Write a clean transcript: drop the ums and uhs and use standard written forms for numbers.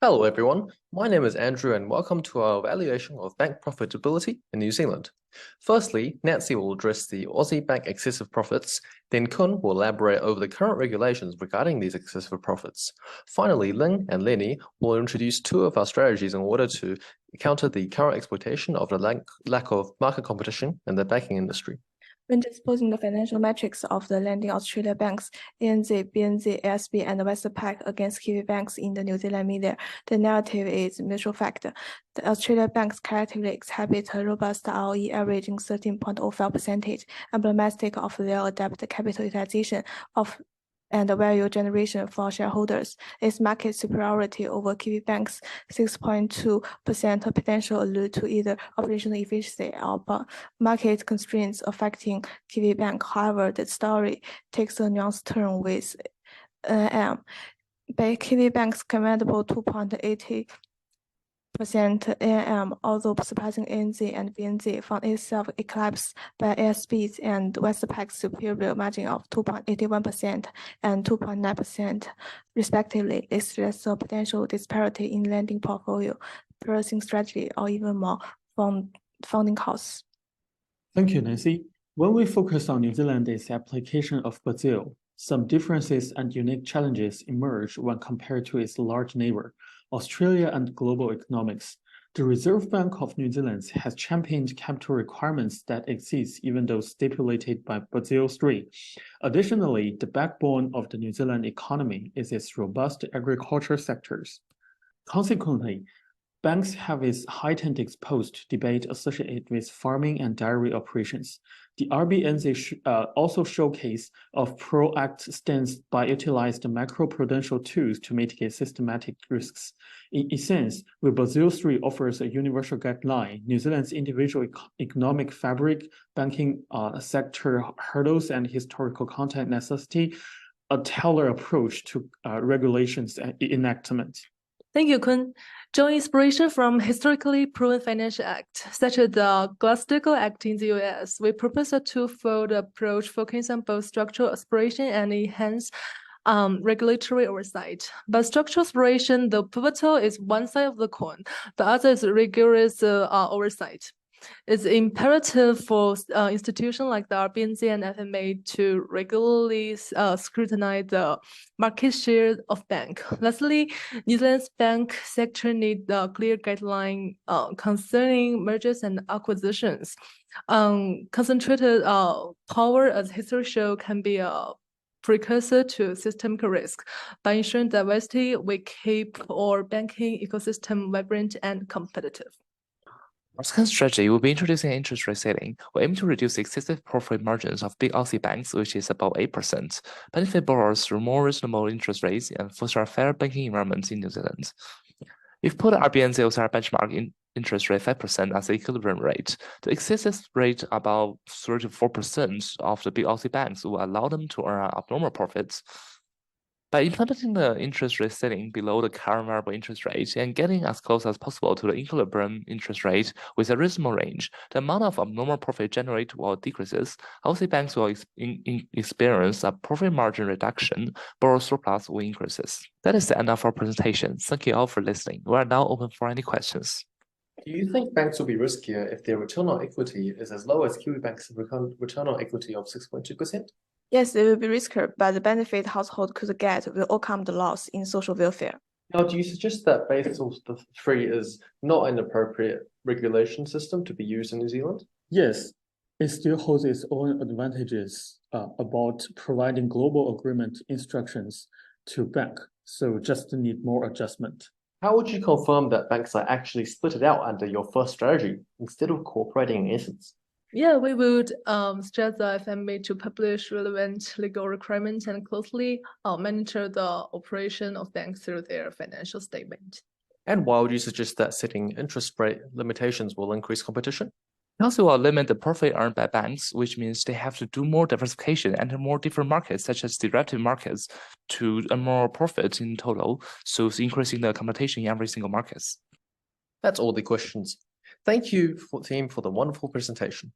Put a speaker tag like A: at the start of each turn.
A: Hello everyone, my name is Andrew and welcome to our evaluation of bank profitability in New Zealand. Firstly, Nancy will address the Aussie bank excessive profits, then Kun will elaborate over the current regulations regarding these excessive profits. Finally, Ling and Lenny will introduce two of our strategies in order to counter the current exploitation of the lack of market competition in the banking industry.
B: When disposing the financial metrics of the lending Australia banks, ANZ, BNZ, ASB, and Westpac against Kiwi banks in the New Zealand media, the narrative is mutual fact. The Australia banks collectively exhibit a robust ROE averaging 13.05%, emblematic of their adept capital utilization and value generation for shareholders. Its market superiority over Kiwi Bank's 6.2% potential allude to either operational efficiency or market constraints affecting Kiwi Bank. However, the story takes a nuanced turn with by Kiwi Bank's commendable 2.80% AUM, although surpassing ANZ and BNZ, found itself eclipsed by ASB's and Westpac's superior margin of 2.81% and 2.9%, respectively. This suggests a potential disparity in lending portfolio, pricing strategy, or even more funding costs.
C: Thank you, Nancy. When we focus on New Zealand's application of Basel, some differences and unique challenges emerge when compared to its large neighbor, Australia and global economics. The Reserve Bank of New Zealand has championed capital requirements that exceeds even those stipulated by Basel III. Additionally, the backbone of the New Zealand economy is its robust agriculture sectors. Consequently, banks have its heightened exposed debate associated with farming and dairy operations. The RBNZ also showcase of proactive stance by utilizing the macroprudential tools to mitigate systematic risks. In essence, where Basel III offers a universal guideline, New Zealand's individual economic fabric, banking sector hurdles, and historical content necessity a tailored approach to regulations enactment.
D: Thank you, Kun. Drawing inspiration from historically proven financial acts, such as the Glass-Steagall Act in the US, we propose a twofold approach focusing on both structural aspiration and enhanced regulatory oversight. But structural aspiration, the pivotal is one side of the coin, the other is rigorous oversight. It's imperative for institutions like the RBNZ and FMA to regularly scrutinize the market share of bank. Lastly, New Zealand's bank sector needs a clear guideline concerning mergers and acquisitions. Concentrated power, as history shows, can be a precursor to systemic risk. By ensuring diversity, we keep our banking ecosystem vibrant and competitive.
E: Our second strategy will be introducing an interest rate ceiling. We aim to reduce the excessive profit margins of big Aussie banks, which is about 8%, benefit borrowers through more reasonable interest rates, and foster a fair banking environment in New Zealand. If put RBNZ OCR benchmark in interest rate 5% as the equilibrium rate, the excessive rate about 3 to 4% of the big Aussie banks will allow them to earn abnormal profits. By implementing the interest rate ceiling below the current variable interest rate and getting as close as possible to the equilibrium interest rate with a reasonable range, the amount of abnormal profit generated will decreases. Aussie banks will experience a profit margin reduction, borrower surplus will increases. That is the end of our presentation. Thank you all for listening. We are now open for any questions.
A: Do you think banks will be riskier if their return on equity is as low as Kiwi Bank's return on equity of 6.2%?
B: Yes, it will be riskier, but the benefit household could get will overcome the loss in social welfare.
A: Now, do you suggest that Basel III is not an appropriate regulation system to be used in New Zealand?
C: Yes, it still holds its own advantages about providing global agreement instructions to bank, so just need more adjustment.
A: How would you confirm that banks are actually split it out under your first strategy instead of cooperating in essence?
D: Yeah, we would stress the FMA to publish relevant legal requirements and closely monitor the operation of banks through their financial statement.
A: And why would you suggest that setting interest rate limitations will increase competition?
E: Also, will limit the profit earned by banks, which means they have to do more diversification, enter more different markets, such as derivative markets, to earn more profit in total, so it's increasing the competition in every single market.
A: That's all the questions. Thank you, team, for the wonderful presentation.